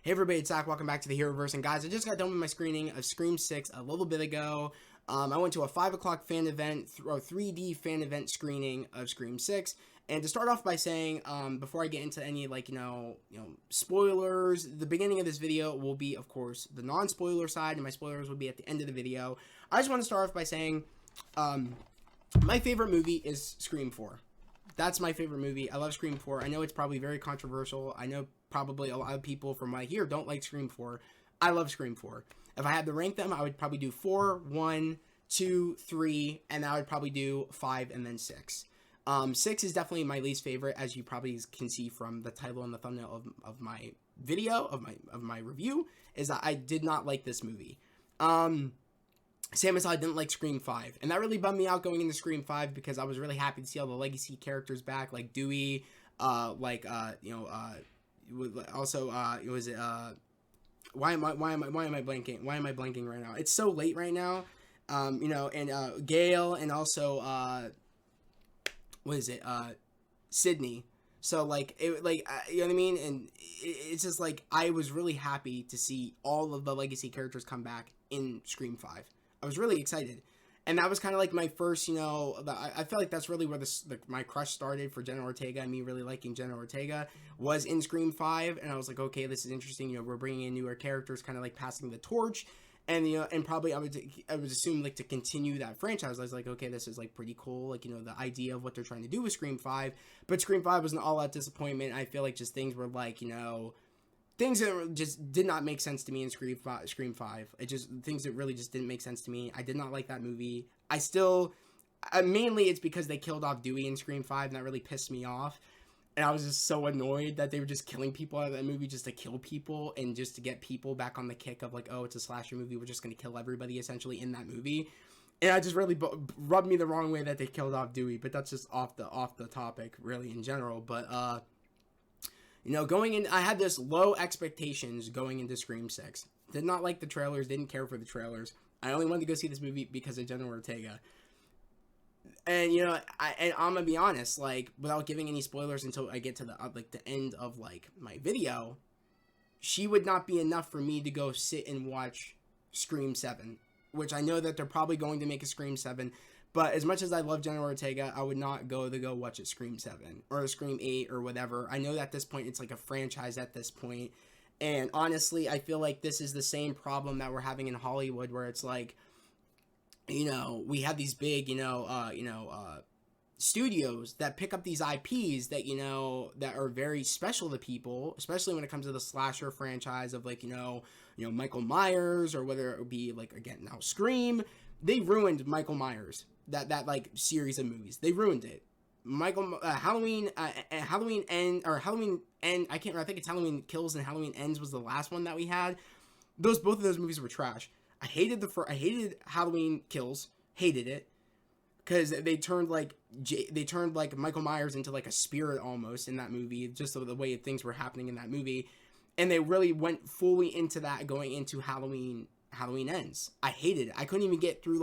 Hey everybody, it's Zach. Welcome back to the Heroverse. And guys, I just got done with my screening of Scream 6 a little bit ago. I went to a 5 o'clock fan event, or 3D fan event screening of Scream 6. And to start off by saying, before I get into any, spoilers, the beginning of this video will be, of course, the non-spoiler side, and my spoilers will be at the end of the video. I just want to start off by saying, my favorite movie is Scream 4. That's my favorite movie. I love Scream 4. I know it's probably very controversial. I know probably a lot of people from what I hear don't like Scream 4. I love Scream 4. If I had to rank them, I would probably do 4, 1, 2, 3, and I would probably do 5 and then 6. 6 is definitely my least favorite, as you probably can see from the title and the thumbnail of my video, of my review, is that I did not like this movie. Same as I didn't like Scream 5. And that really bummed me out going into Scream 5 because I was really happy to see all the legacy characters back, like Dewey, why am I blanking right now? It's so late right now. Gail, and also, Sydney. So, you know what I mean? And it's just, I was really happy to see all of the legacy characters come back in Scream 5. I was really excited. And that was kind of like my first, I felt like that's really where my crush started for Jenna Ortega, and me really liking Jenna Ortega, was in Scream 5. And I was like, okay, this is interesting. We're bringing in newer characters, kind of like passing the torch. And, and probably I would assume, to continue that franchise. I was like, okay, this is, pretty cool. The idea of what they're trying to do with Scream 5. But Scream 5 was an all-out disappointment. I feel like just things were, things that just did not make sense to me in Scream 5. Things that really just didn't make sense to me. I did not like that movie. Mainly it's because they killed off Dewey in Scream 5, and that really pissed me off. And I was just so annoyed that they were just killing people out of that movie just to kill people and just to get people back on the kick of, oh, it's a slasher movie, we're just going to kill everybody, essentially, in that movie. And I just really rubbed me the wrong way that they killed off Dewey, but that's just off the topic, really, in general. But, going in, I had this low expectations going into Scream 6. Did not like the trailers, didn't care for the trailers. I only wanted to go see this movie because of Jenna Ortega. And, I'm gonna be honest, without giving any spoilers until I get to the end of, my video, she would not be enough for me to go sit and watch Scream 7, which I know that they're probably going to make a Scream 7, but as much as I love Jenna Ortega, I would not go watch a Scream 7 or a Scream 8 or whatever. I know that at this point, it's like a franchise at this point. And honestly, I feel like this is the same problem that we're having in Hollywood, where it's we have these big, studios that pick up these IPs that, that are very special to people, especially when it comes to the slasher franchise of, Michael Myers, or whether it would be, again, now Scream. They ruined Michael Myers, that series of movies. They ruined it. Halloween End, I can't remember, I think it's Halloween Kills and Halloween Ends was the last one that we had. Both of those movies were trash. I hated Halloween Kills, hated it, because they turned Michael Myers into a spirit almost in that movie, just the way things were happening in that movie, and they really went fully into that going into Halloween Ends. I hated it. I couldn't even get through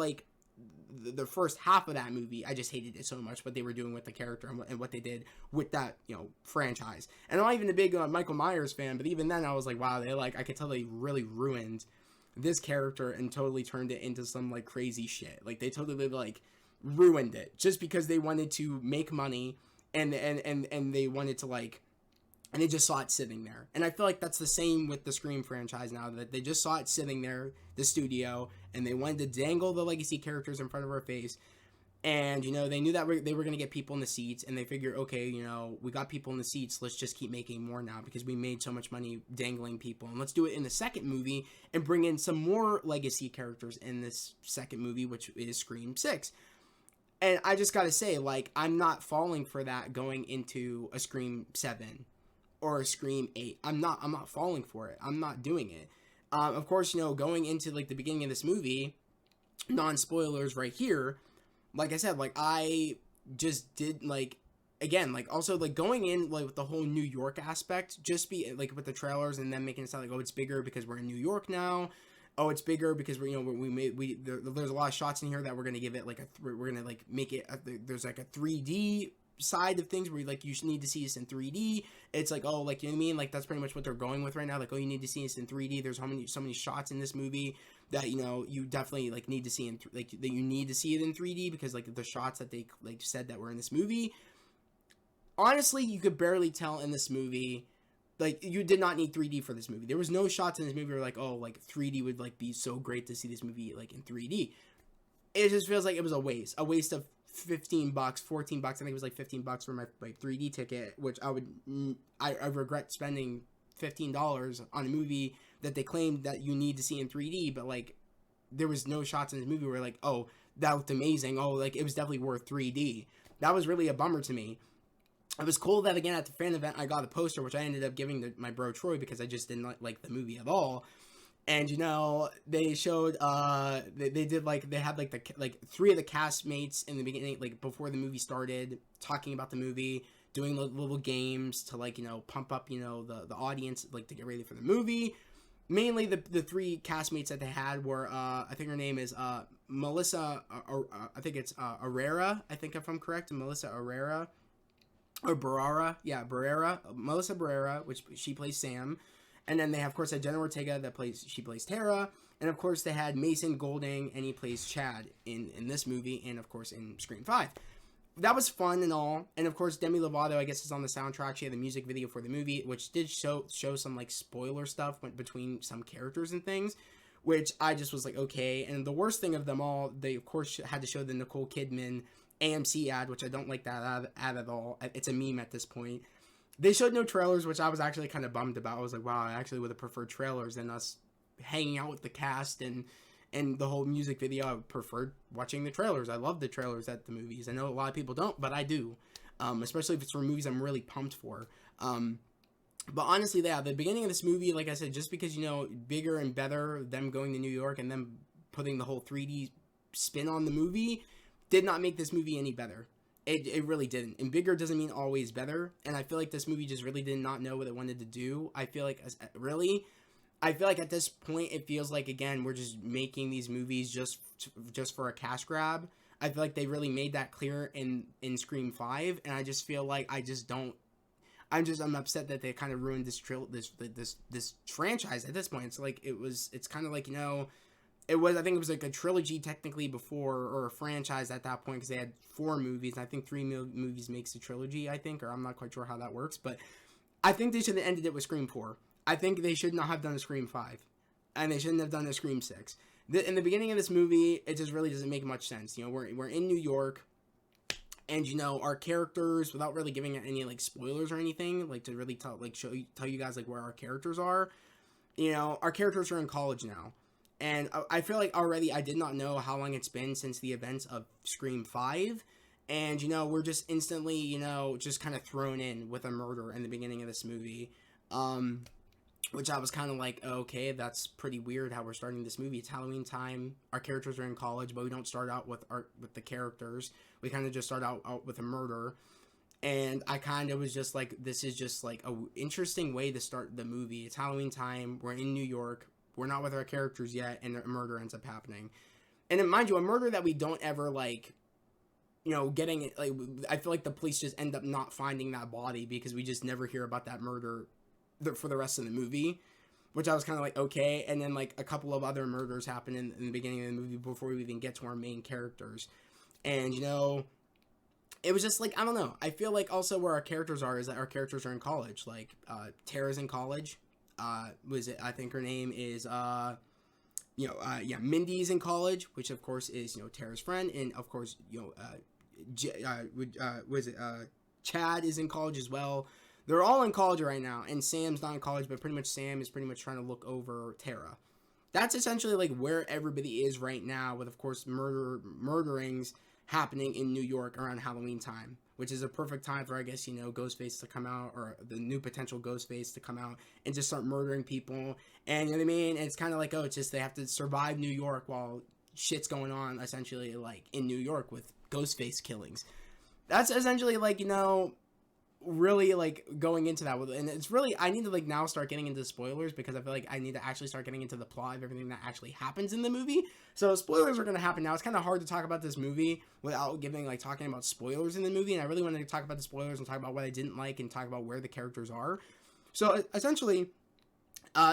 the first half of that movie. I just hated it so much, what they were doing with the character and what they did with that franchise. And I'm not even a big Michael Myers fan, but even then I was like, wow, I could tell they really ruined this character and totally turned it into some crazy shit. They totally ruined it just because they wanted to make money, and they wanted to and they just saw it sitting there. And I feel like that's the same with the Scream franchise now, that they just saw it sitting there, the studio, and they wanted to dangle the legacy characters in front of our face. And, they knew that they were going to get people in the seats, and they figured, okay, we got people in the seats, let's just keep making more now because we made so much money dangling people. And let's do it in the second movie and bring in some more legacy characters in this second movie, which is Scream 6. And I just got to say, I'm not falling for that going into a Scream 7 or a Scream 8. I'm not falling for it. I'm not doing it. Of course, going into, the beginning of this movie, non-spoilers right here, like I said, I just did, again, also, going in, with the whole New York aspect, just be, with the trailers, and then making it sound oh, it's bigger because we're in New York now. Oh, it's bigger because there's a lot of shots in here that we're going to give it, we're going to, make it, there's, a 3D side of things where like you need to see this in 3D. It's like, oh, like, you know what I mean? Like, that's pretty much what they're going with right now. Like, oh, you need to see this in 3D. There's so many shots in this movie that, you know, you definitely like need to see that you need to see it in 3D because like the shots that they like said that were in this movie. Honestly, you could barely tell in this movie. Like, you did not need 3D for this movie. There was no shots in this movie where like, oh, like 3D would like be so great to see this movie like in 3D. It just feels like it was a waste of $15, $14. I think it was like $15 for my 3D ticket, which I regret spending $15 on a movie that they claimed that you need to see in 3D, but like there was no shots in this movie where like, oh, that looked amazing. Oh, like it was definitely worth 3D. That was really a bummer to me. It was cool that again at the fan event I got a poster, which I ended up giving my bro Troy because I just didn't like the movie at all. And you know, they showed they did like they had like three of the castmates in the beginning, like before the movie started, talking about the movie, doing little games to like, you know, pump up, you know, the audience, like to get ready for the movie. Mainly the three castmates that they had were I think her name is Melissa I think it's Herrera, I think if I'm correct, Melissa Herrera or Barrera, yeah, Barrera, Melissa Barrera, which she plays Sam. And then they have, of course, had Jenna Ortega she plays Tara. And of course they had Mason Golding, and he plays Chad in this movie, and of course in Scream 5. That was fun and all. And of course Demi Lovato, I guess, is on the soundtrack. She had the music video for the movie, which did show some like spoiler stuff between some characters and things, which I just was like, okay. And the worst thing of them all, they of course had to show the Nicole Kidman AMC ad, which I don't like that ad at all. It's a meme at this point. They showed no trailers, which I was actually kind of bummed about. I was like, wow, I actually would have preferred trailers than us hanging out with the cast and the whole music video. I preferred watching the trailers. I love the trailers at the movies. I know a lot of people don't, but I do. Especially if it's for movies I'm really pumped for. But honestly, yeah, the beginning of this movie, like I said, just because, you know, bigger and better, them going to New York and them putting the whole 3D spin on the movie, did not make this movie any better. It really didn't. And bigger doesn't mean always better. And I feel like this movie just really did not know what it wanted to do. I feel like at this point, it feels like, again, we're just making these movies just for a cash grab. I feel like they really made that clear in Scream 5. And I just feel like I'm upset that they kind of ruined this franchise at this point. It's like, it's kind of like, you know, I think it was like a trilogy technically before, or a franchise at that point, because they had 4 movies. I think 3 movies makes a trilogy, I think, or I'm not quite sure how that works. But I think they should have ended it with Scream 4. I think they should not have done a Scream 5. And they shouldn't have done a Scream 6. In the beginning of this movie, it just really doesn't make much sense. You know, we're in New York. And, you know, our characters, without really giving any, like, spoilers or anything, like, to really tell you guys, like, where our characters are. You know, our characters are in college now. And I feel like already I did not know how long it's been since the events of Scream 5. And, you know, we're just instantly, you know, just kind of thrown in with a murder in the beginning of this movie. Which I was kind of like, okay, that's pretty weird how we're starting this movie. It's Halloween time. Our characters are in college, but we don't start out with the characters. We kind of just start out with a murder. And I kind of was just like, this is just like a interesting way to start the movie. It's Halloween time. We're in New York. We're not with our characters yet, and a murder ends up happening. And mind you, a murder that we don't ever, like, you know, getting it, like, I feel like the police just end up not finding that body because we just never hear about that murder for the rest of the movie, which I was kind of like, okay. And then, like, a couple of other murders happen in the beginning of the movie before we even get to our main characters. And, you know, it was just like, I don't know. I feel like also where our characters are is that our characters are in college. Like, Tara's in college. I think her name is, Mindy's in college, which of course is, you know, Tara's friend. And of course, you know, Chad is in college as well. They're all in college right now, and Sam's not in college, but pretty much Sam is pretty much trying to look over Tara. That's essentially like where everybody is right now, with of course murderings happening in New York around Halloween time, which is a perfect time for, I guess, you know, Ghostface to come out, or the new potential Ghostface to come out and just start murdering people. And you know what I mean? And it's kind of like, oh, it's just they have to survive New York while shit's going on, essentially, like in New York with Ghostface killings. That's essentially like, you know, really like going into that and it's really, I need to like now start getting into spoilers because I feel like I need to actually start getting into the plot of everything that actually happens in the movie. So spoilers are going to happen now. It's kind of hard to talk about this movie without giving like talking about spoilers in the movie, and I really wanted to talk about the spoilers and talk about what I didn't like and talk about where the characters are. So essentially,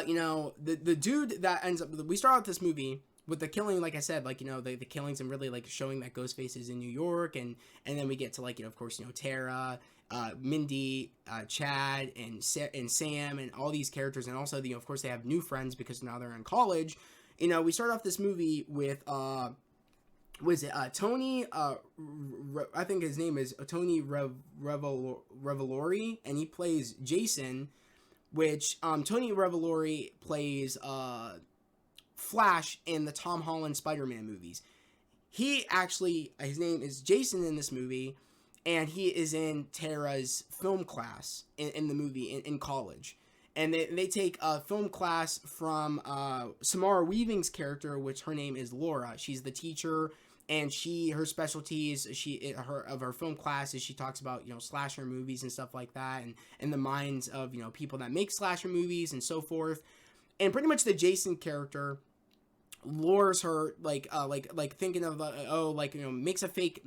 you know, the dude that ends up, we start out this movie with the killing, like I said, like, you know, the killings and really like showing that Ghostface is in New York, and then we get to like, you know, of course, you know, Tara, Mindy, Chad, and Sam, and all these characters, and also, you know, of course, they have new friends because now they're in college. You know, we start off this movie with was it Tony? I think his name is Tony Revolori, and he plays Jason, which Tony Revolori plays Flash in the Tom Holland Spider-Man movies. He actually, his name is Jason in this movie, and he is in Tara's film class in the movie in college. And they take a film class from Samara Weaving's character, which her name is Laura. She's the teacher, and her specialties, her film class is she talks about, you know, slasher movies and stuff like that, and the minds of, you know, people that make slasher movies and so forth. And pretty much the Jason character lures her like thinking of like, you know, makes a fake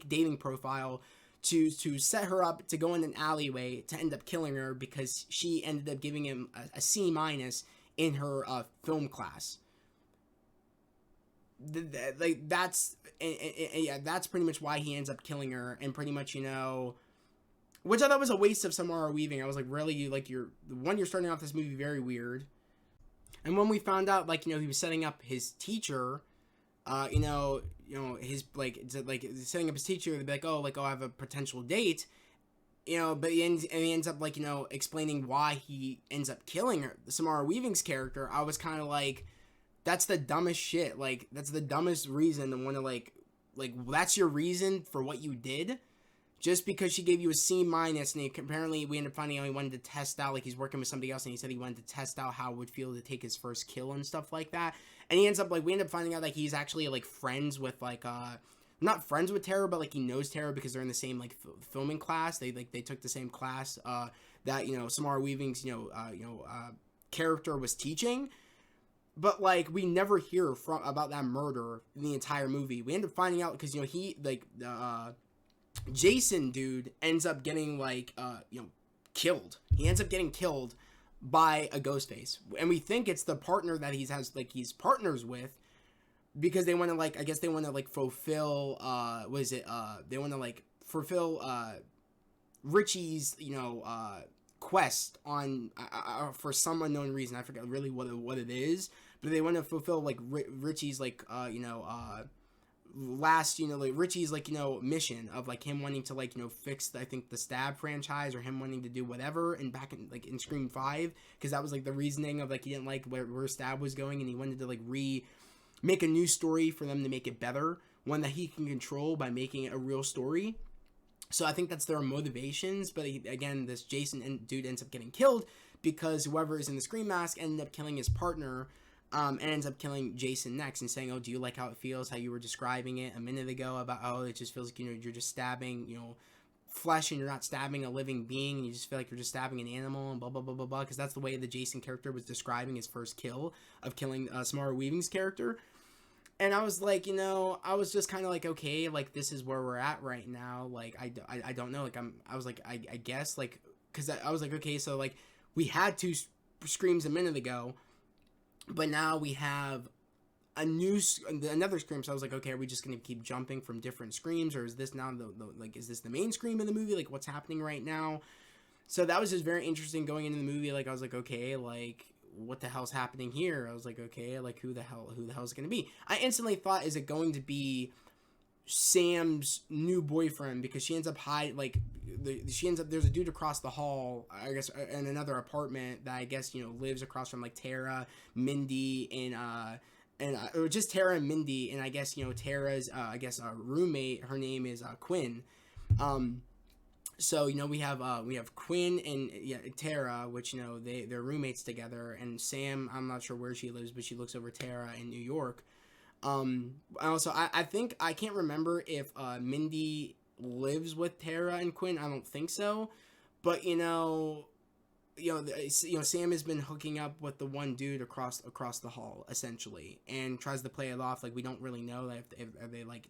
dating profile to set her up to go in an alleyway to end up killing her because she ended up giving him a C- in her film class. Like that's yeah, that's pretty much why he ends up killing her, and pretty much, you know, which I thought was a waste of Samara Weaving. I was like, really, you're starting off this movie very weird. And when we found out, like, you know, he was setting up his teacher, his like setting up his teacher to be like, oh, I have a potential date, you know, but he ends up, like, you know, explaining why he ends up killing her, Samara Weaving's character. I was kind of like, that's the dumbest shit. Like, that's the dumbest reason to want to like that's your reason for what you did. Just because she gave you a C-, and apparently we ended up finding out he wanted to test out, like, he's working with somebody else, and he said he wanted to test out how it would feel to take his first kill and stuff like that. And he ends up, like, we end up finding out, like, he's actually, like, friends with, like, not friends with Tara, but, like, he knows Tara because they're in the same, like, filming class. They took the same class, that, you know, Samara Weaving's, character was teaching. But, like, we never hear about that murder in the entire movie. We end up finding out because, you know, he, like, Jason dude ends up getting killed. He ends up getting killed by a Ghostface, and we think it's the partner that he's partners with, because they want to, like, I guess they want to, like, fulfill they want to, like, fulfill Richie's, you know, quest on for some unknown reason. I forget really what it is, but they want to fulfill, like, Richie's, like, last, you know, like, Richie's, like, you know, mission of, like, him wanting to, like, you know, fix, I think, the Stab franchise, or him wanting to do whatever, and back in, like, in Scream 5, because that was, like, the reasoning of, like, he didn't like where Stab was going, and he wanted to, like, make a new story for them to make it better, one that he can control by making it a real story. So I think that's their motivations, but again, this Jason dude ends up getting killed because whoever is in the Scream mask ended up killing his partner, and ends up killing Jason next, and saying, oh, do you like how it feels, how you were describing it a minute ago about, oh, it just feels like, you know, you're just stabbing, you know, flesh, and you're not stabbing a living being, and you just feel like you're just stabbing an animal, and blah, blah, blah, blah, blah, because that's the way the Jason character was describing his first kill of killing Samara Weaving's character. And I was like, you know, I was just kind of like, okay, like, this is where we're at right now. Like, I don't know. Like, I was like, I guess, like, because I was like, okay, so, like, we had two Screams a minute ago, but now we have another Scream. So I was like, okay, are we just going to keep jumping from different Screams, or is this now is this the main Scream in the movie? Like, what's happening right now? So that was just very interesting going into the movie. Like, I was like, okay, like, what the hell's happening here? I was like, okay, like, who the hell is it going to be? I instantly thought, is it going to be Sam's new boyfriend? Because she ends up there's a dude across the hall, I guess, in another apartment that I guess, you know, lives across from, like, Tara, Mindy, or just Tara and Mindy, and I guess, you know, Tara's roommate, her name is Quinn. So, you know, we have Quinn and Tara, which, you know, they're roommates together, and Sam, I'm not sure where she lives, but she looks over Tara in New York. Also, I think, I can't remember if Mindy lives with Tara and Quinn. I don't think so. But Sam has been hooking up with the one dude across the hall, essentially, and tries to play it off like we don't really know that if are they like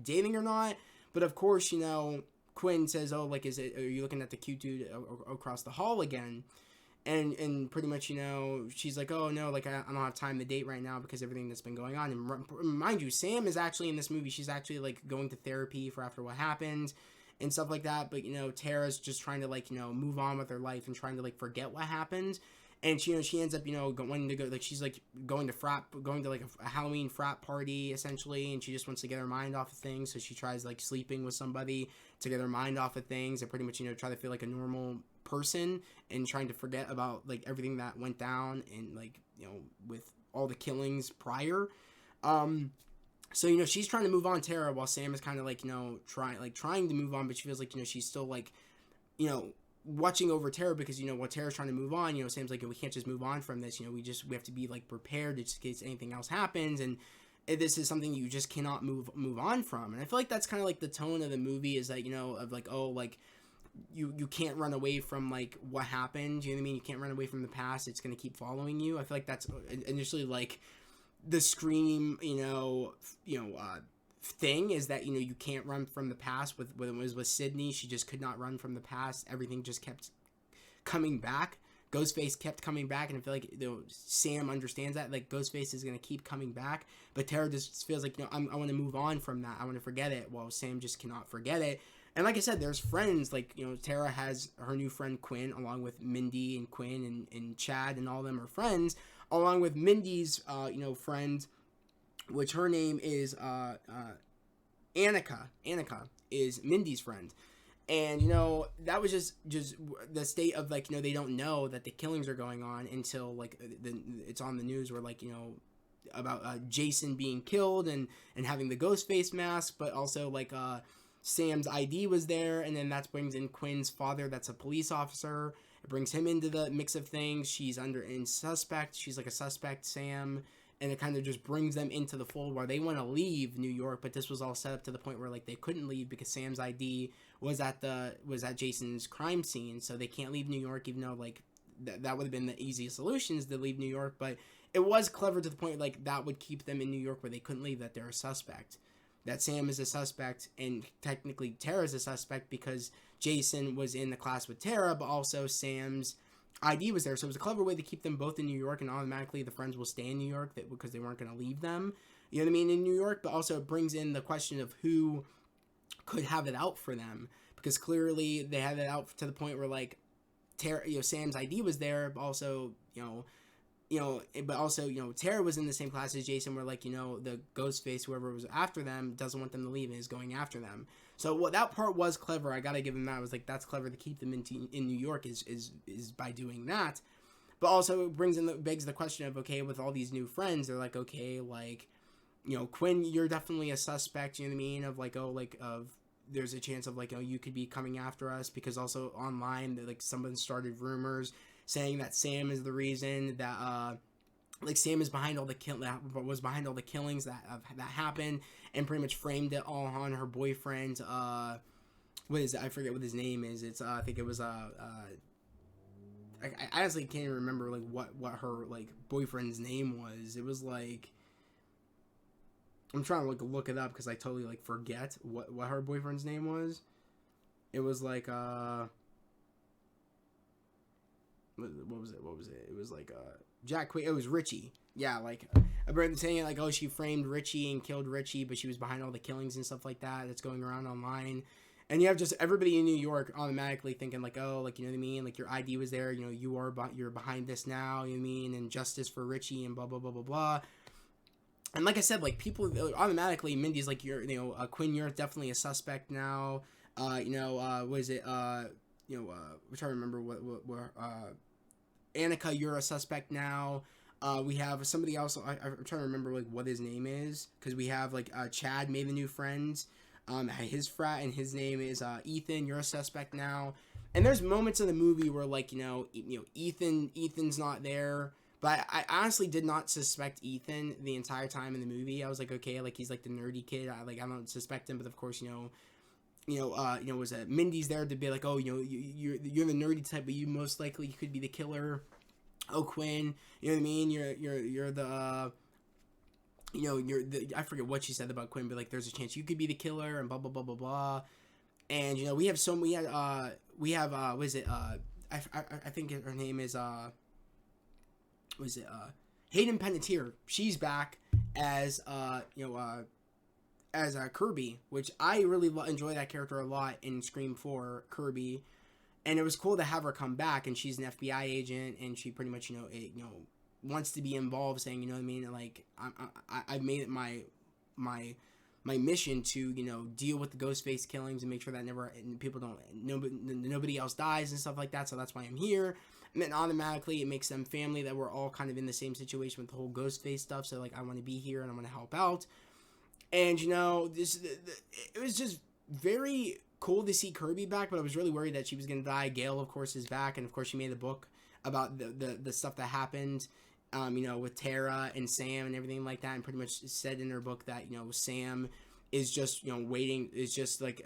dating or not. But of course, Quinn says, "Oh, like, are you looking at the cute dude across the hall again?" And pretty much, she's like, "Oh no, like I don't have time to date right now because everything that's been going on." And mind you, Sam is actually in this movie. She's actually like going to therapy for after what happened and stuff like that. But Tara's just trying to like move on with her life and trying to like forget what happened. And she ends up wanting to go, like, she's like going to like a Halloween frat party essentially, and she just wants to get her mind off of things. So she tries like sleeping with somebody to get her mind off of things and pretty much try to feel like a normal person and trying to forget about like everything that went down and like with all the killings prior. So she's trying to move on Tara while Sam is kind of like trying to move on, but she feels like she's still like watching over Tara because while Tara's trying to move on, Sam's like, we can't just move on from this. We have to be like prepared in case anything else happens, and this is something you just cannot move on from. And I feel like that's kind of like the tone of the movie is that of like, oh, like you can't run away from like what happened. You know what I mean? You can't run away from the past. It's gonna keep following you. I feel like that's initially like the Scream thing is that you can't run from the past. When it was with Sydney, she just could not run from the past. Everything just kept coming back. Ghostface kept coming back, and I feel like Sam understands that, like, Ghostface is gonna keep coming back, but Tara just feels like I want to move on from that. I want to forget it. Well, Sam just cannot forget it. And like I said, there's friends, like, Tara has her new friend Quinn, along with Mindy and Quinn and Chad, and all of them are friends, along with Mindy's, friend, which her name is, Annika. Annika is Mindy's friend. And, that was just the state of, like, they don't know that the killings are going on until, like, it's on the news where, like, about Jason being killed and having the ghost face mask, but also, like, Sam's ID was there, and then that brings in Quinn's father, that's a police officer. It brings him into the mix of things. She's in suspect. She's like a suspect, Sam, and it kind of just brings them into the fold where they want to leave New York, but this was all set up to the point where like they couldn't leave because Sam's ID was at Jason's crime scene, so they can't leave New York, even though like that would have been the easiest solution is to leave New York. But it was clever to the point like that would keep them in New York where they couldn't leave, that they're a suspect. That Sam is a suspect, and technically Tara's a suspect because Jason was in the class with Tara, but also Sam's ID was there. So it was a clever way to keep them both in New York, and automatically the friends will stay in New York because they weren't going to leave them, you know what I mean, in New York. But also it brings in the question of who could have it out for them, because clearly they had it out to the point where like Tara, Sam's ID was there, but also, Tara was in the same class as Jason, where like, the Ghostface, whoever was after them, doesn't want them to leave and is going after them. So that part was clever. I gotta give him that. I was like, that's clever to keep them in New York is by doing that. But also it begs the question of, okay, with all these new friends, they're like, okay, like, Quinn, you're definitely a suspect, you know what I mean? Of like, oh, like, there's a chance of like, oh, you could be coming after us, because also online, like, someone started rumors saying that Sam is the reason that like Sam is behind all the was behind all the killings that happened, and pretty much framed it all on her boyfriend. What is it? I forget what his name is. It's I think it was I honestly can't even remember like what her like boyfriend's name was. It was like, I'm trying to look it up because I totally like forget what her boyfriend's name was. It was like what was it? It was like Jack Quaid. It was Richie. Yeah, like I've been saying it like, oh, she framed Richie and killed Richie, but she was behind all the killings and stuff like that that's going around online. And you have just everybody in New York automatically thinking like, oh, like, you know what I mean, like your ID was there, you're behind this now, you know what I mean, and justice for Richie and blah blah blah blah blah. And like I said, like people automatically, Mindy's like, you're Quinn, you're definitely a suspect now. What is it? I'm trying to remember what Annika, you're a suspect now. We have somebody else. I'm trying to remember like what his name is, because we have like Chad made the new friends. His frat, and his name is Ethan. You're a suspect now. And there's moments in the movie where like Ethan's not there, but I honestly did not suspect Ethan the entire time in the movie. I was like, okay, like he's like the nerdy kid. I don't suspect him, but of course was Mindy's there to be like, oh, you're the nerdy type, but you most likely could be the killer. Oh, Quinn, you know what I mean? You're the you're the, I forget what she said about Quinn, but like, there's a chance you could be the killer, and blah blah blah blah blah. And we have what is it? I think her name is was it Hayden Panettiere. She's back as Kirby, which I really enjoy that character a lot in Scream 4, Kirby. And it was cool to have her come back, and she's an FBI agent, and she pretty much wants to be involved, saying, you know what I mean, like, I've made it my mission to deal with the Ghostface killings and make sure that nobody else dies and stuff like that. So that's why I'm here. And then automatically it makes them family, that we're all kind of in the same situation with the whole Ghostface stuff. So like, I want to be here and I want to help out. And it was just very cool to see Kirby back, but I was really worried that she was going to die. Gail, of course, is back, and of course she made the book about the stuff that happened, with Tara and Sam and everything like that, and pretty much said in her book that Sam is just waiting, is just like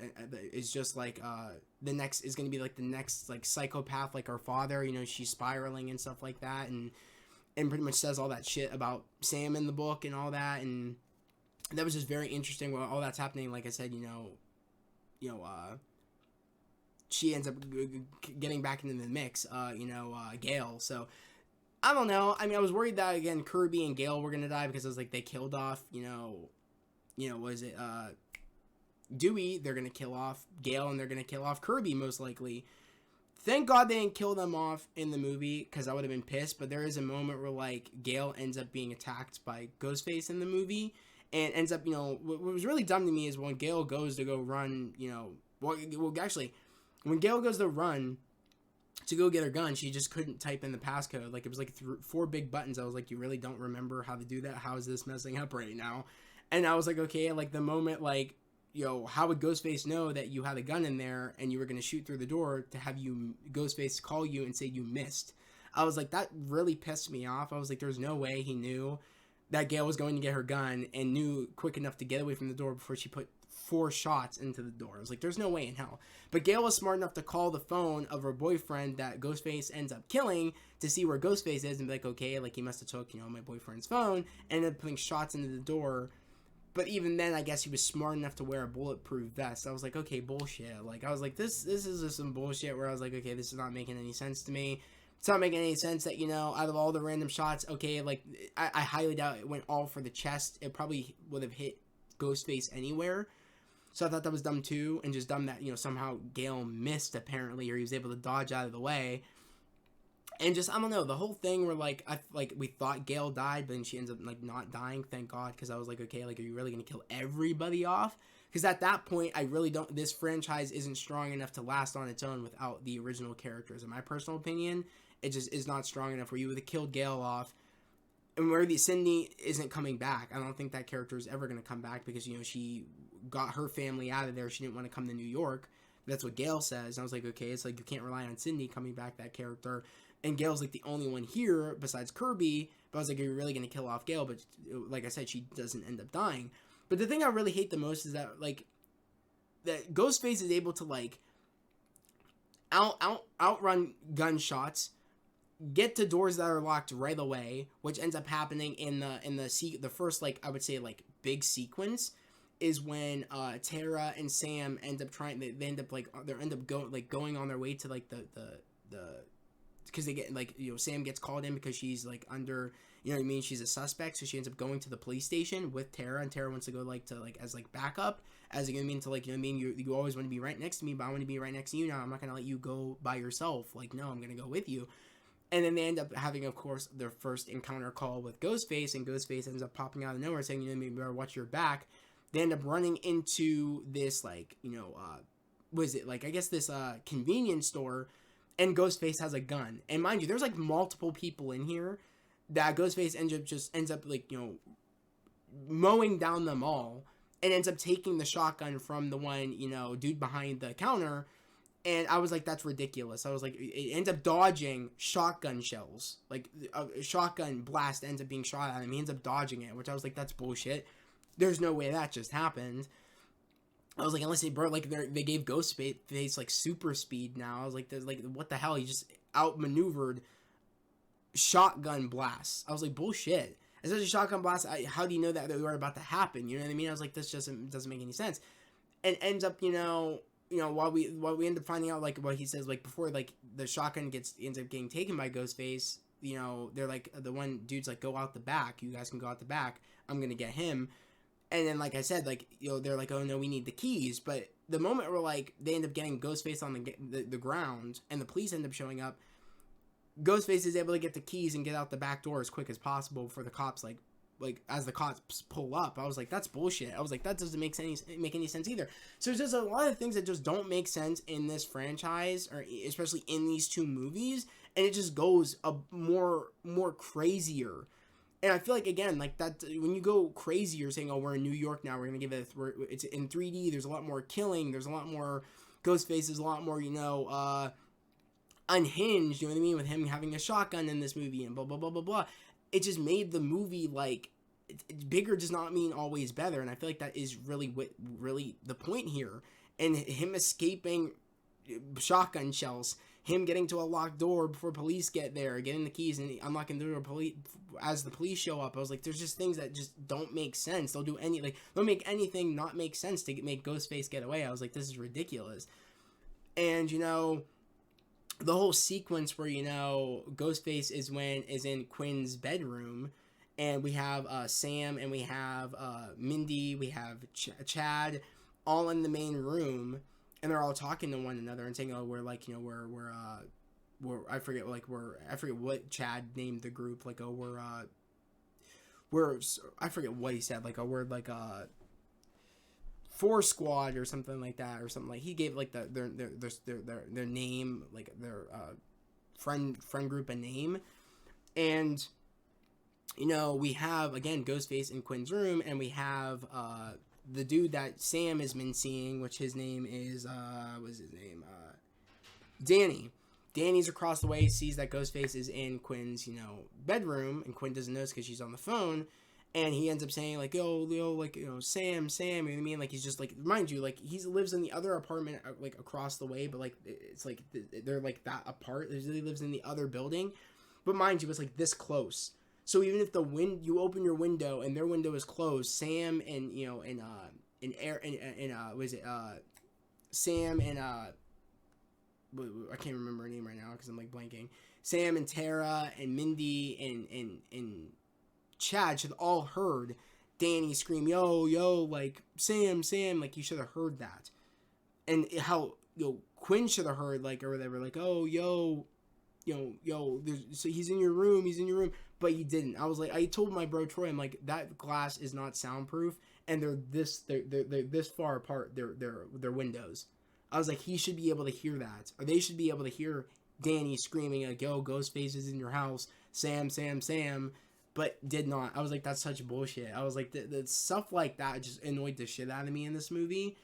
the next is going to be like the next like psychopath like her father. She's spiraling and stuff like that, and pretty much says all that shit about Sam in the book and all that, and that was just very interesting while all that's happening. Like I said, she ends up getting back into the mix, Gail. So I don't know. I mean, I was worried that again Kirby and Gail were gonna die, because I was like, they killed off, was it Dewey? They're gonna kill off Gail, and they're gonna kill off Kirby most likely. Thank God they didn't kill them off in the movie, because I would have been pissed. But there is a moment where like Gail ends up being attacked by Ghostface in the movie, and ends up, what was really dumb to me is when Gail goes to go run, actually, when Gail goes to run to go get her gun, she just couldn't type in the passcode. Like, it was like 4 big buttons. I was like, you really don't remember how to do that? How is this messing up right now? And I was like, okay, like the moment, like, how would Ghostface know that you had a gun in there and you were going to shoot through the door to have Ghostface call you and say you missed? I was like, that really pissed me off. I was like, there's no way he knew that Gail was going to get her gun and knew quick enough to get away from the door before she put 4 shots into the door. I was like, there's no way in hell. But Gail was smart enough to call the phone of her boyfriend that Ghostface ends up killing to see where Ghostface is and be like, okay, like he must have took, my boyfriend's phone, and ended up putting shots into the door. But even then, I guess he was smart enough to wear a bulletproof vest. I was like, okay, bullshit. Like, I was like, this is just some bullshit where I was like, okay, this is not making any sense to me. It's not making any sense that, out of all the random shots, okay, like, I highly doubt it went all for the chest. It probably would have hit Ghostface anywhere. So I thought that was dumb too, and just dumb that, somehow Gail missed, apparently, or he was able to dodge out of the way. And just, I don't know, the whole thing where, like, we thought Gail died, but then she ends up, like, not dying, thank God, because I was like, okay, like, are you really going to kill everybody off? Because at that point, I really don't, this franchise isn't strong enough to last on its own without the original characters. In my personal opinion, it just is not strong enough where you would have killed Gail off, and where Cindy isn't coming back. I don't think that character is ever going to come back, because, she got her family out of there. She didn't want to come to New York. That's what Gail says. And I was like, okay, it's like, you can't rely on Cindy coming back, that character. And Gail's like the only one here besides Kirby. But I was like, are you really going to kill off Gail? But like I said, she doesn't end up dying. But the thing I really hate the most is that, like, that Ghostface is able to, like, outrun gunshots, get to doors that are locked right away, which ends up happening in the first, like, I would say, like, big sequence, is when Tara and Sam end up going on their way to, like, the because they get, like, Sam gets called in because she's, like, under, she's a suspect, so she ends up going to the police station with Tara, and Tara wants to go, like, to, like, as, like, backup, as, to, like, you always want to be right next to me, but I want to be right next to you now. I'm not going to let you go by yourself. Like, no, I'm going to go with you. And then they end up having, of course, their first encounter call with Ghostface, and Ghostface ends up popping out of nowhere saying, you better watch your back. They end up running into this, like, what is it, like, I guess this convenience store, and Ghostface has a gun. And mind you, there's, like, multiple people in here that Ghostface ends up, like, mowing down them all, and ends up taking the shotgun from the one, dude behind the counter. And I was like, that's ridiculous. I was like, it ends up dodging shotgun shells. Like, a shotgun blast ends up being shot at him. He ends up dodging it, which I was like, that's bullshit. There's no way that just happened. I was like, unless they brought like they gave Ghostface like super speed now. I was like, there's like what the hell? He just outmaneuvered shotgun blasts. I was like, bullshit. Especially shotgun blasts. How do you know that they were about to happen? You know what I mean? I was like, this just doesn't make any sense. And ends up, while we end up finding out like what he says, like before like the shotgun ends up getting taken by Ghostface. They're like the one dude's like, go out the back. You guys can go out the back. I'm gonna get him. And then, like I said, like, they're like, oh no, we need the keys. But the moment where like they end up getting Ghostface on the ground, and the police end up showing up, Ghostface is able to get the keys and get out the back door as quick as possible for the cops. Like as the cops pull up, I was like, that's bullshit. I was like, that doesn't make any sense either. So there's just a lot of things that just don't make sense in this franchise, or especially in these two movies, and it just goes a more crazier. And I feel like, again, like that, when you go crazy, you're saying, oh, we're in New York now, we're going to give it's in 3D, there's a lot more killing, there's a lot more Ghostface, there's a lot more, unhinged, you know what I mean, with him having a shotgun in this movie and blah, blah, blah, blah, blah. It just made the movie, like, bigger does not mean always better, and I feel like that is really the point here. And him escaping shotgun shells, him getting to a locked door before police get there, getting the keys and unlocking the door as the police show up. I was like, there's just things that just don't make sense. They'll make anything not make sense to make Ghostface get away. I was like, this is ridiculous. And the whole sequence where Ghostface is in Quinn's bedroom, and we have Sam and we have Mindy, we have Chad, all in the main room. And they're all talking to one another and saying, "Oh, we're like, I forget what Chad named the group. Like, oh, I forget what he said. Like, oh, we're like Four Squad or something like that, or something like he gave like their name, like their friend group a name, and we have again Ghostface in Quinn's room, and we have the dude that Sam has been seeing, which his name is, what's his name? Danny. Danny's across the way, sees that Ghostface is in Quinn's, bedroom, and Quinn doesn't notice because she's on the phone, and he ends up saying, like, yo, like, Sam, you know what I mean? Like, he's just, like, mind you, like, he lives in the other apartment, like, across the way, but, like, it's, like, they're, like, that apart. He lives in the other building, but mind you, it's, like, this close. So even if you open your window and their window is closed, Sam and Sam and I can't remember her name right now because I'm like blanking. Sam and Tara and Mindy and Chad should all heard Danny scream, yo, like Sam, like you should have heard that, and how Quinn should have heard like or whatever, like oh yo, so he's in your room, but he didn't. I was like, I told my bro Troy, I'm like, that glass is not soundproof, and they're this far apart, their windows. I was like, he should be able to hear that, or they should be able to hear Danny screaming like, yo, Ghostface is in your house, Sam, but did not. I was like, that's such bullshit. I was like, the stuff like that just annoyed the shit out of me in this movie,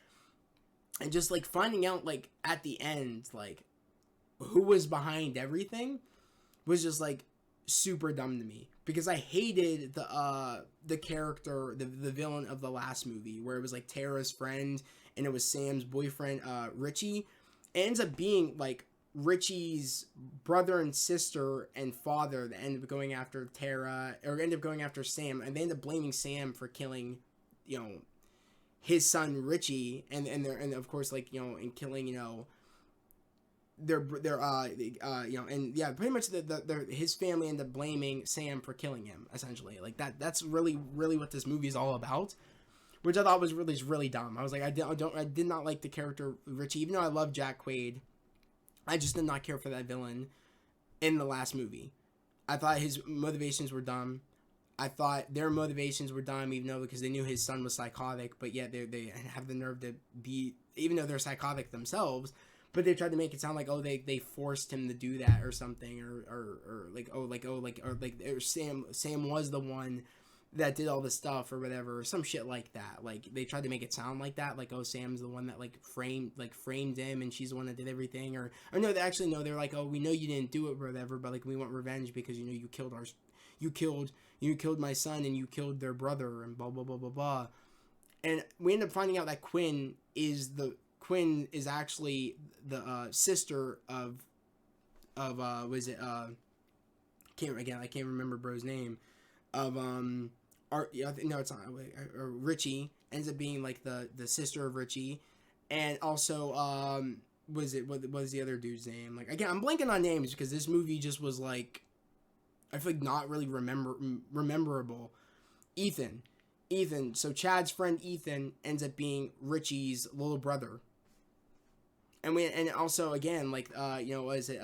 and just like finding out like at the end like who was behind everything was just like super dumb to me, because I hated the character, the villain of the last movie, where it was like Tara's friend and it was Sam's boyfriend, Richie. It ends up being like Richie's brother and sister and father that ended up going after Tara, or ended up going after Sam, and they end up blaming Sam for killing his son Richie, and of course like and killing pretty much his family ended up blaming Sam for killing him, essentially. Like that's really what this movie is all about, which I thought was really dumb. I was like, I did not like the character Richie, even though I love Jack Quaid. I just did not care for that villain in the last movie. I thought his motivations were dumb. I thought their motivations were dumb, even though because they knew his son was psychotic, but yet they have the nerve to be, even though they're psychotic themselves. But they tried to make it sound like, oh, they forced him to do that or something, or Sam was the one that did all the stuff or whatever, or some shit like that. Like they tried to make it sound like that, like, oh, Sam's the one that framed him and she's the one that did everything, or no, they're like, oh, we know you didn't do it or whatever, but like we want revenge because you killed my son and you killed their brother and blah blah blah blah blah. And we end up finding out that Quinn is actually the sister of was it I can't remember bro's name of Art. Yeah, no, it's not. Richie ends up being like the sister of Richie, and also what was the other dude's name? Like, again, I'm blanking on names because this movie just was like, I feel like not really rememberable. Ethan. So Chad's friend Ethan ends up being Richie's little brother. And also again, like, was it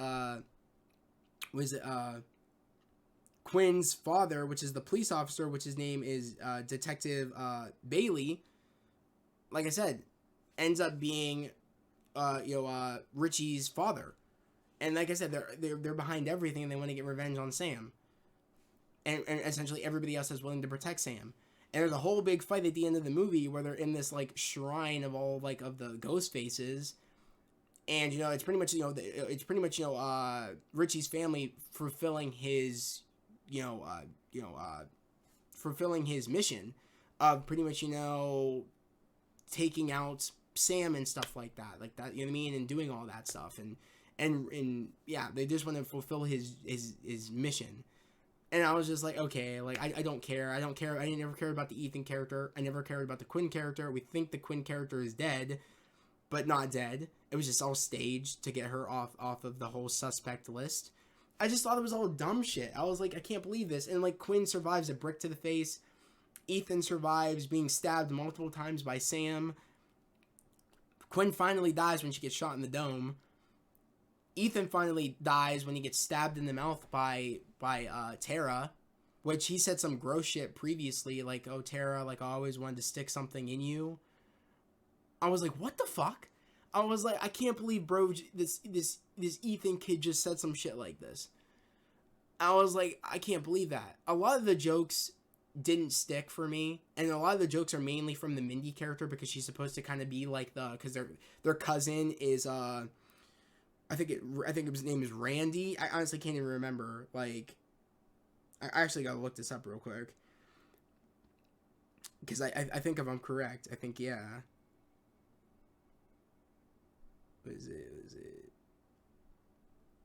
Quinn's father, which is the police officer, which his name is Detective Bailey. Like I said, ends up being Richie's father. And like I said, they're behind everything, and they want to get revenge on Sam. And essentially everybody else is willing to protect Sam. And there's a whole big fight at the end of the movie where they're in this like shrine of all like of the ghost faces, and it's pretty much Richie's family fulfilling his fulfilling his mission of pretty much taking out Sam and stuff like that, you know what I mean, and doing all that stuff, and yeah, they just want to fulfill his mission. And I was just like, okay, like, I don't care. I never cared about the Ethan character. I never cared about the Quinn character. We think the Quinn character is dead, but not dead. It was just all staged to get her off of the whole suspect list. I just thought it was all dumb shit. I was like, I can't believe this. And like, Quinn survives a brick to the face. Ethan survives being stabbed multiple times by Sam. Quinn finally dies when she gets shot in the dome. Ethan finally dies when he gets stabbed in the mouth by Tara, which he said some gross shit previously, like, oh, Tara, like, I always wanted to stick something in you. I was like, what the fuck? I was like, I can't believe, bro, this Ethan kid just said some shit like this. I was like, I can't believe that. A lot of the jokes didn't stick for me, and a lot of the jokes are mainly from the Mindy character, because she's supposed to kind of be like because their cousin is I think his name is Randy. I honestly can't even remember. Like, I actually gotta look this up real quick, because I think if I'm correct, I think, yeah. What is it?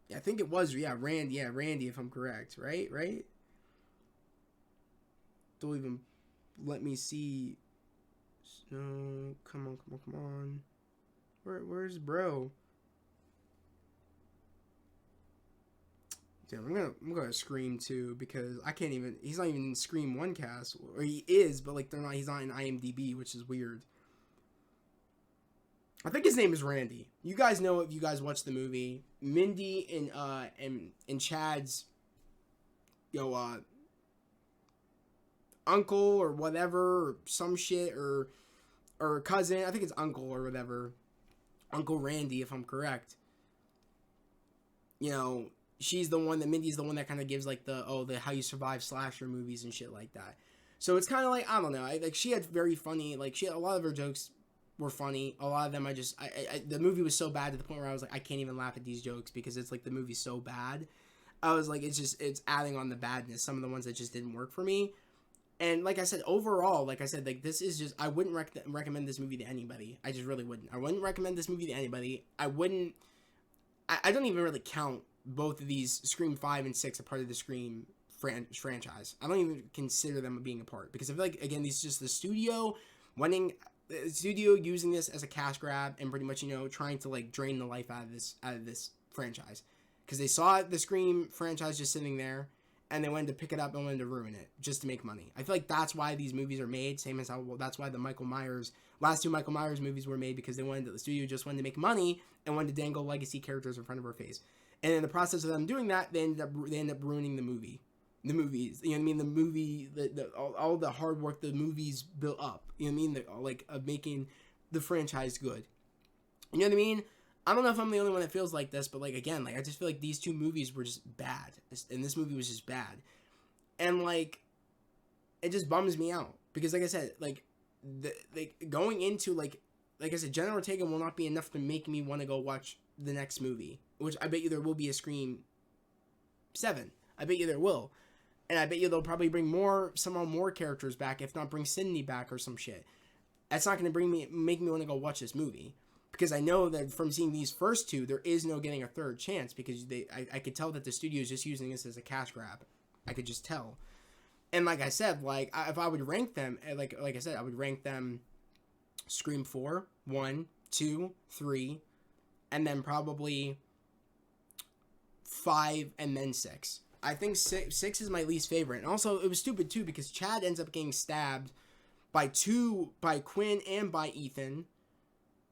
Yeah, I think it was, Randy. Yeah, Randy, if I'm correct. Right? Don't even let me see. No, come on. Where's bro? Damn, I'm gonna Scream too, because I can't even. He's not even in Scream 1 cast, or he is, but like he's not in IMDb, which is weird. I think his name is Randy. You guys know, if you guys watch the movie, Mindy and Chad's uncle or whatever, or some shit, or cousin. I think it's uncle or whatever. Uncle Randy, if I'm correct. She's the one that Mindy's the one that kind of gives like the how you survive slasher movies and shit like that. So it's kind of like, I don't know. Like, she had very funny, like, she had a lot of her jokes were funny. A lot of them the movie was so bad to the point where I was like, I can't even laugh at these jokes, because it's like the movie's so bad. I was like, it's adding on the badness. Some of the ones that just didn't work for me. And like I said, overall, like I said, like, this is just, I wouldn't recommend this movie to anybody. I just really wouldn't. I wouldn't recommend this movie to anybody. I don't even really count both of these, Scream 5 and 6, a part of the Scream franchise. I don't even consider them being a part, because I feel like, again, these just the studio using this as a cash grab, and pretty much trying to like drain the life out of this franchise, because they saw the Scream franchise just sitting there, and they wanted to pick it up and wanted to ruin it just to make money. I feel like that's why these movies are made. Same as that's why the last two Michael Myers movies were made, because the studio just wanted to make money and wanted to dangle legacy characters in front of our face. And in the process of them doing that, they end up ruining the movie. The movies, you know what I mean? The movie, all the hard work the movies built up, you know what I mean? Like, of making the franchise good. You know what I mean? I don't know if I'm the only one that feels like this, but like, again, like, I just feel like these two movies were just bad, and this movie was just bad, and like, it just bums me out, because like I said, like, going into like I said, Jenna Ortega will not be enough to make me want to go watch the next movie, which I bet you there will be a Scream 7. I bet you there will. And I bet you they'll probably bring more characters back, if not bring Sydney back or some shit. that's not going to make me want to go watch this movie, because I know that from seeing these first two, there is no getting a third chance, because I could tell that the studio is just using this as a cash grab. I could just tell. And like I said, like if I would rank them, like I said, I would rank them Scream 4, 1, 2, 3, and then probably 5, and then 6. I think 6 is my least favorite. And also, it was stupid too, because Chad ends up getting stabbed by Quinn and by Ethan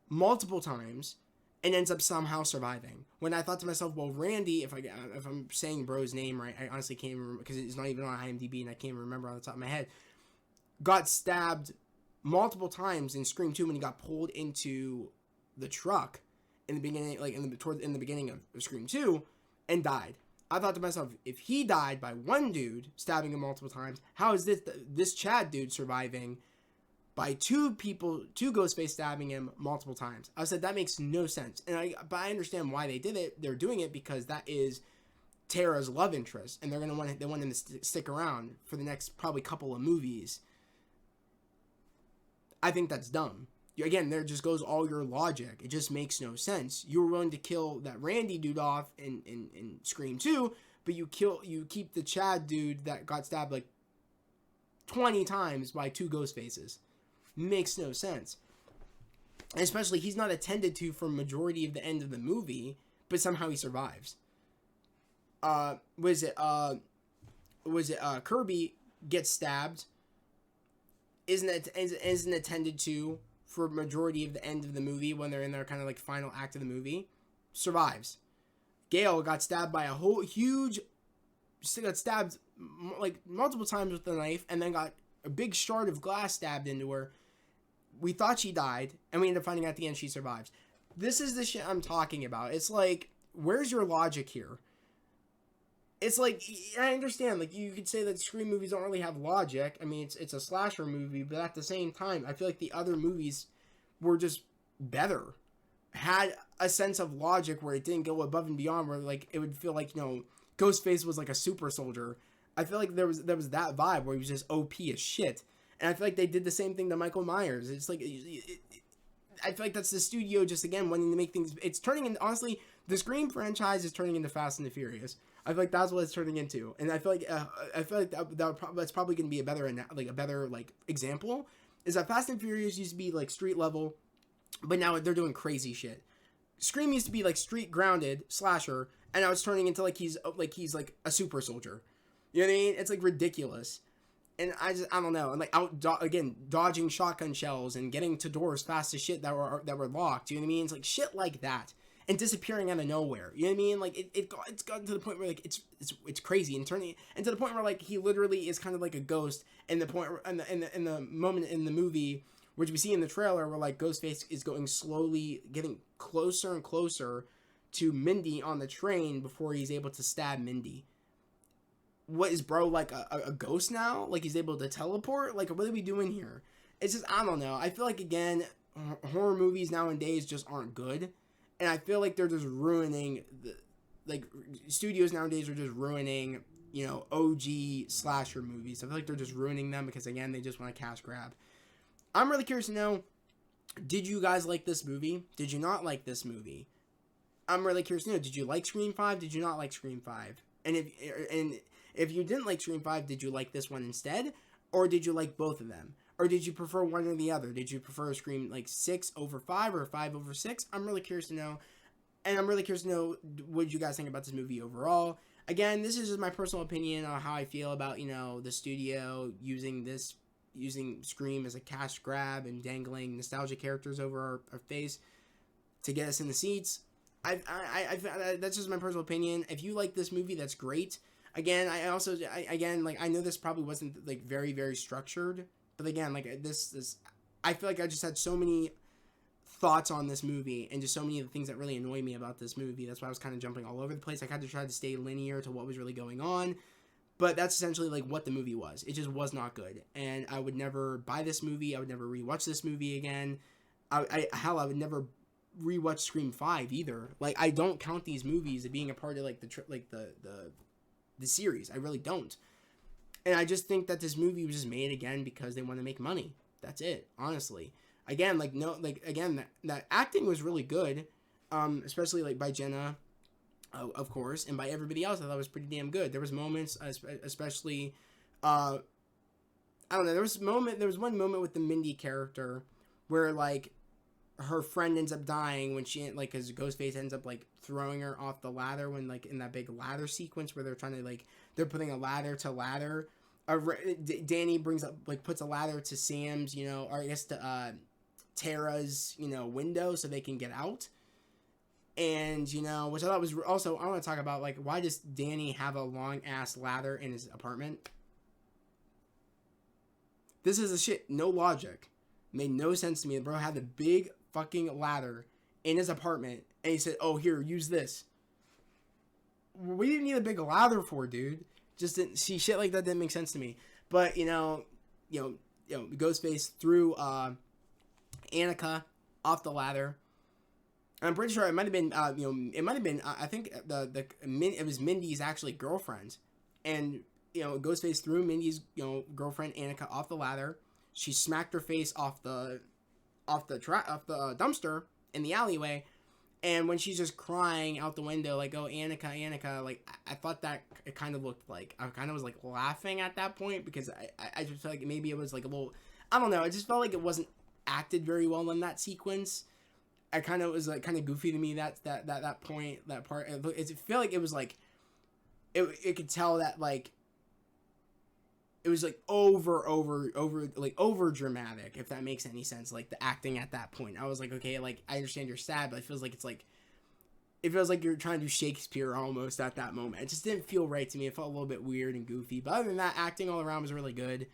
multiple times, and ends up somehow surviving. When I thought to myself, well, Randy, if I'm saying bro's name right, I honestly can't remember, because it's not even on IMDb and I can't remember on the top of my head, got stabbed multiple times in Scream 2 when he got pulled into the truck in the beginning, like in the beginning of Scream 2, and died. I thought to myself, if he died by one dude stabbing him multiple times, how is this Chad dude surviving by two Ghostface stabbing him multiple times? I said, that makes no sense. But I understand why they did it. They're doing it because that is Tara's love interest, and they want him to stick around for the next probably couple of movies. I think that's dumb. Again, there just goes all your logic. It just makes no sense. You were willing to kill that Randy dude off in Scream 2, but you keep the Chad dude that got stabbed like 20 times by two Ghostfaces. Makes no sense. And especially, he's not attended to for majority of the end of the movie, but somehow he survives. Kirby gets stabbed, isn't attended to for majority of the end of the movie when they're in their kind of like final act of the movie, survives. Gail got stabbed by got stabbed like multiple times with the knife, and then got a big shard of glass stabbed into her. We thought she died, and we ended up finding out at the end she survives. This is the shit I'm talking about. It's like, where's your logic here? It's like, I understand, like, you could say that Scream movies don't really have logic. I mean, it's a slasher movie, but at the same time, I feel like the other movies were just better. Had a sense of logic where it didn't go above and beyond, where, like, it would feel like, Ghostface was like a super soldier. I feel like there was that vibe where he was just OP as shit. And I feel like they did the same thing to Michael Myers. It's like, I feel like that's the studio just, again, wanting to make things, it's turning into, honestly, the Scream franchise is turning into Fast and the Furious. I feel like that's what it's turning into, and I feel like that's probably going to be a better example. Is that Fast and Furious used to be like street level, but now they're doing crazy shit. Scream used to be like street grounded slasher, and now it's turning into like he's like a super soldier. You know what I mean? It's like ridiculous, and I don't know. And like dodging shotgun shells and getting to doors fast as shit that were locked. You know what I mean? It's like shit like that. And disappearing out of nowhere, you know what I mean? Like it's gotten to the point where like it's crazy, and to the point where like he literally is kind of like a ghost. And the point in the moment in the movie, which we see in the trailer, where like Ghostface is going slowly, getting closer and closer to Mindy on the train before he's able to stab Mindy. What is bro like a ghost now? Like he's able to teleport? Like what are we doing here? It's just, I don't know. I feel like again, horror movies nowadays just aren't good. And I feel like they're just ruining studios nowadays are just ruining, OG slasher movies. I feel like they're just ruining them because, again, they just want a cash grab. I'm really curious to know, did you guys like this movie? Did you not like this movie? I'm really curious to know, did you like Scream 5? Did you not like Scream 5? And if you didn't like Scream 5, did you like this one instead? Or did you like both of them? Or did you prefer one or the other? Did you prefer Scream like 6 over 5 or 5 over 6? I'm really curious to know. And I'm really curious to know what you guys think about this movie overall. Again, this is just my personal opinion on how I feel about, the studio using Scream as a cash grab and dangling nostalgia characters over our face to get us in the seats. That's just my personal opinion. If you like this movie, that's great. Again, I know this probably wasn't like very, very structured. But again, like this, I feel like I just had so many thoughts on this movie and just so many of the things that really annoy me about this movie. That's why I was kind of jumping all over the place. I had to try to stay linear to what was really going on. But that's essentially like what the movie was. It just was not good. And I would never buy this movie. I would never rewatch this movie again. I would never rewatch Scream 5 either. Like, I don't count these movies as being a part of like the series. I really don't. And I just think that this movie was just made again because they want to make money. That's it, honestly. again, like no, like again, that acting was really good, especially like by Jenna, of course, and by everybody else. I thought it was pretty damn good. There was moments, especially, I don't know. There was one moment with the Mindy character where like her friend ends up dying when she like because Ghostface ends up like throwing her off the ladder when like in that big ladder sequence where they're trying to like they're putting a ladder to ladder. Danny brings up like puts a ladder to Sam's, you know, or I guess to Tara's, you know, window so they can get out. And you know, which I thought was also I want to talk about like why does Danny have a long ass ladder in his apartment? This is a shit, no logic. Made no sense to me. The bro had the big fucking ladder in his apartment, and he said, "Oh, here, use this." We didn't need a big ladder for, dude. Just didn't see shit like that. Didn't make sense to me. But Ghostface threw Annika off the ladder. I'm pretty sure it might have been, it might have been. I think it was Mindy's actually girlfriend, and Ghostface threw Mindy's girlfriend Annika off the ladder. She smacked her face off the dumpster in the alleyway, and when she's just crying out the window like, "Oh, Annika, Annika," like I thought that it kind of looked like I kind of was like laughing at that point because I just felt like maybe it was like a little, I don't know, I just felt like it wasn't acted very well in that sequence. I kind of was like kind of goofy to me that point, that part. It felt like it was like it could tell that like it was like over dramatic, if that makes any sense. Like the acting at that point, I was like, okay, like I understand you're sad, but it feels like you're trying to do Shakespeare almost at that moment. It just didn't feel right to me. It felt a little bit weird and goofy. But other than that, acting all around was really good.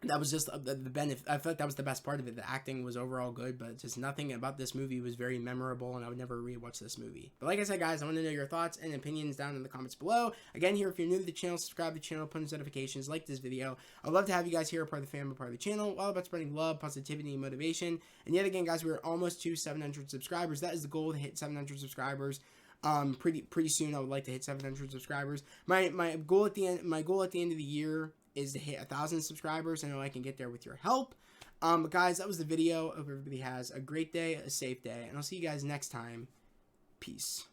That was just the benefit. I felt like that was the best part of it. The acting was overall good, but just nothing about this movie was very memorable, and I would never rewatch this movie. But like I said, guys, I want to know your thoughts and opinions down in the comments below. Again, here, if you're new to the channel, subscribe to the channel, put on notifications, like this video. I'd love to have you guys here, part of the family, part of the channel, all about spreading love, positivity, and motivation. And yet again, guys, we're almost to 700 subscribers. That is the goal, to hit 700 subscribers. Pretty soon. I would like to hit 700 subscribers. My goal at the end of the year is to hit 1,000 subscribers. I know I can get there with your help. But guys, that was the video. I hope everybody has a great day, a safe day, and I'll see you guys next time. Peace.